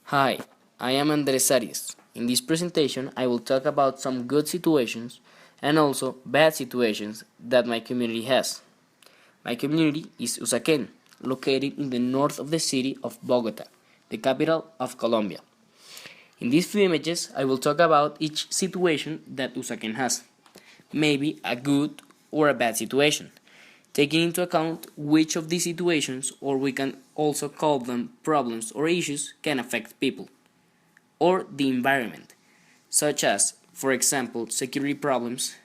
Hi, I am Andres ARIAS. In this presentation, I will talk about some good situations and also bad situations that my community has. My community is Usaquen, located in the north of the city of Bogota, the capital of Colombia. In these few images, I will talk about each situation that Usaquen has, maybe a good or a bad situation, taking into account which of these situations, or we can also call them problems or issues, can affect people or the environment, such as, for example, security problems,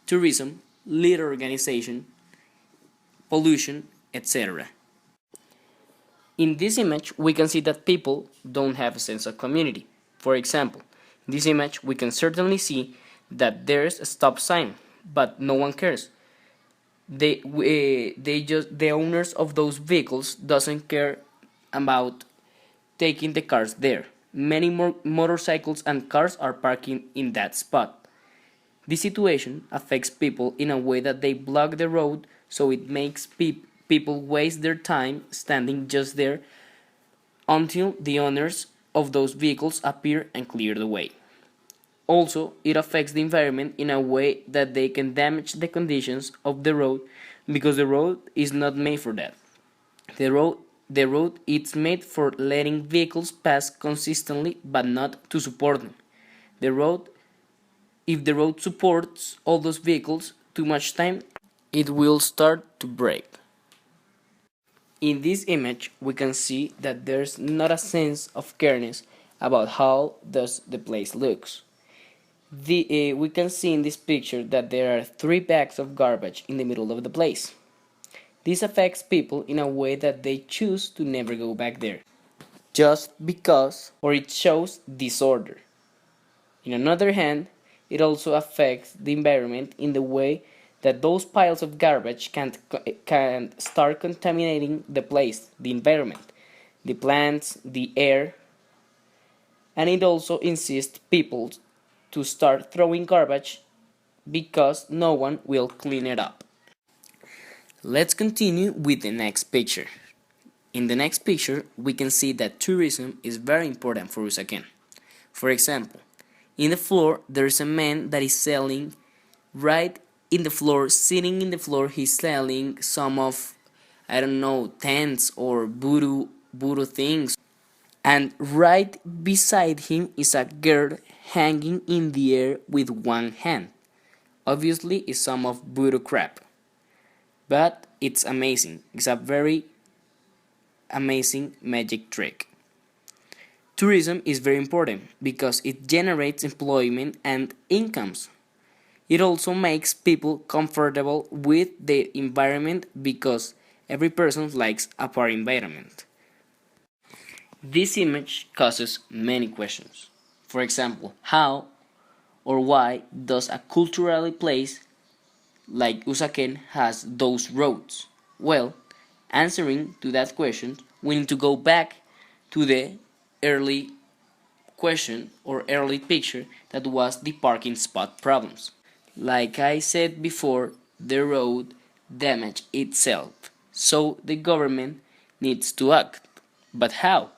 tourism, litter organization, pollution, etc. In this image, we can see that people don't have a sense of community. For example, in this image, we can certainly see that there's a stop sign, but no one cares. The owners of those vehicles doesn't care about taking the cars there. Many more motorcycles and cars are parking in that spot. This situation affects people in a way that they block the road, so it makes people waste their time standing just there until the owners of those vehicles appear and clear the way. Also, it affects the environment in a way that they can damage the conditions of the road because the road is not made for that. The road is made for letting vehicles pass consistently but not to support them. The road If the road supports all those vehicles too much time, it will start to break. In this image, we can see that there's not a sense of careness about how does the place looks. We can see in this picture that there are 3 bags of garbage in the middle of the place. This affects people in a way that they choose to never go back there, just because, or it shows disorder. On another hand, it also affects the environment in the way that those piles of garbage can start contaminating the place, the environment, the plants, the air, and it also insists people to start throwing garbage because no one will clean it up. Let's continue with the next picture. In the next picture, we can see that tourism is very important for Usaquen. For example, in the floor, there is a man that is selling right in the floor, sitting in the floor, he's selling some of, I don't know, tents or voodoo things. And right beside him is a girl hanging in the air with one hand. Obviously, it's some of voodoo crap. But it's amazing. It's a very amazing magic trick. Tourism is very important because it generates employment and incomes. It also makes people comfortable with the environment because every person likes a park environment. This image causes many questions. For example, how or why does a cultural place like Usaquen has those roads? Well, answering to that question, we need to go back to the early question or early picture that was the parking spot problems. Like I said before, the road damaged itself, so the government needs to act. But how?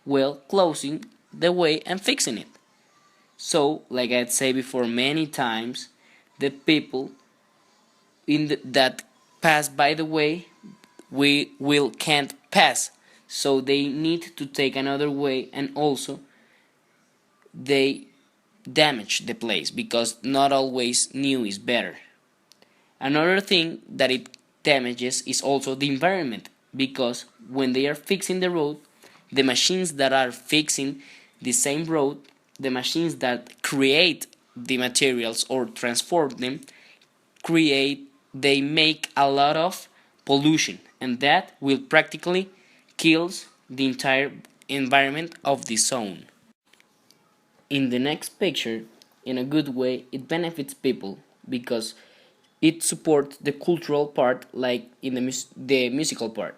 Well, closing the way and fixing it. So, like I said before many times, the people that pass by the way we will can't pass, so they need to take another way, and also they damage the place because not always new is better. Another thing that it damages is also the environment because when they are fixing the road, the machines that are fixing the same road, the machines that create the materials or transform them, they make a lot of pollution, and that will practically kills the entire environment of the zone. In the next picture, in a good way, it benefits people because it supports the cultural part, like in the musical part.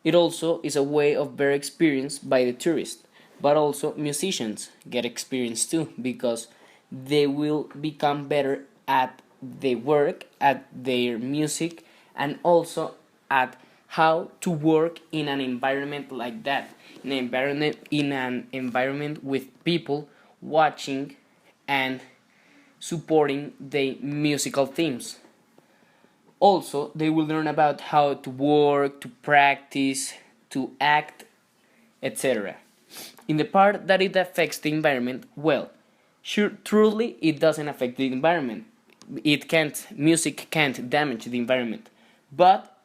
It also is a way of better experience by the tourist, but also musicians get experience too because they will become better at their work, at their music, and also at how to work in an environment like that, in an environment with people watching and supporting the musical themes. Also, they will learn about how to work, to practice, to act, etc. In the part that it affects the environment, well, sure, truly it doesn't affect the environment. Music can't damage the environment. But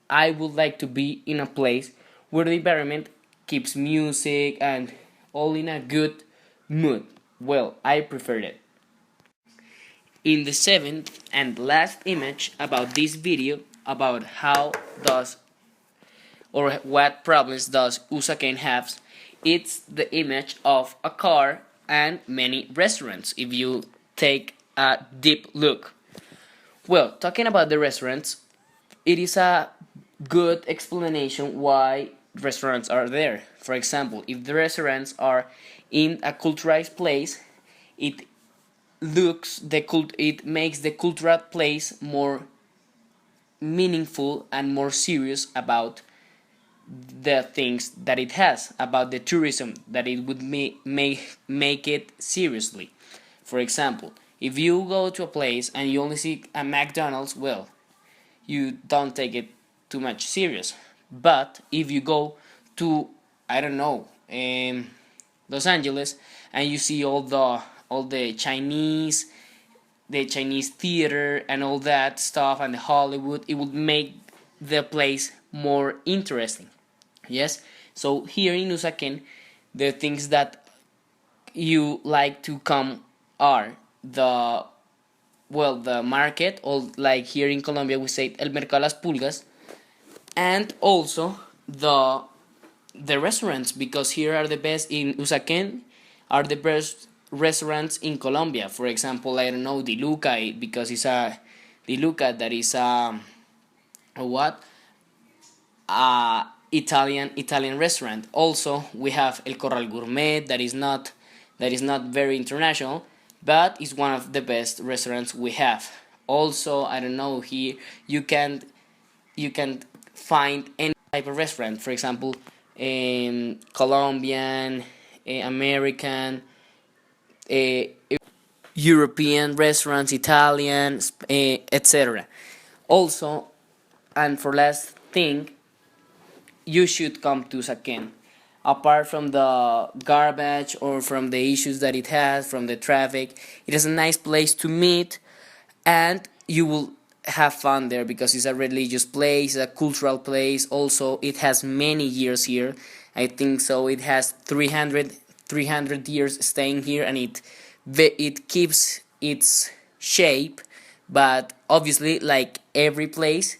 I would like to be in a place where the environment keeps music and all in a good mood. Well, I prefer it. In the seventh and last image about this video, about how does or what problems does Usaquen have, it's the image of a car and many restaurants if you take a deep look. Well, talking about the restaurants, it is a good explanation why restaurants are there. For example, if the restaurants are in a culturalized place, it it makes the cultural place more meaningful and more serious about the things that it has, about the tourism that it would make it seriously. For example, if you go to a place and you only see a McDonald's, well, you don't take it too much serious. But if you go to, I don't know, Los Angeles, and you see all the Chinese theater and all that stuff and the Hollywood, it would make the place more interesting. Yes. So here in Usaquen, the things that you like to come are the market, or like here in Colombia we say el mercado las pulgas, and also the restaurants, because here are the best in Usaquen, are the best restaurants in Colombia. For example, I don't know, Di Luca, because it's a Di Luca that is a what Italian restaurant. Also, we have El Corral Gourmet that is not very international, but is one of the best restaurants we have. Also, I don't know, here you can find any type of restaurant. For example, Colombian, American, uh, European restaurants, Italian, etc. Also, and for last thing, you should come to Usaquen. Apart from the garbage or from the issues that it has, from the traffic, it is a nice place to meet, and you will have fun there because it's a religious place, a cultural place. Also, it has many years here. I think so. It has 300 years staying here, and it keeps its shape. But obviously, like every place,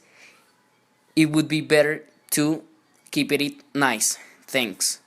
it would be better to keep it nice. Thanks.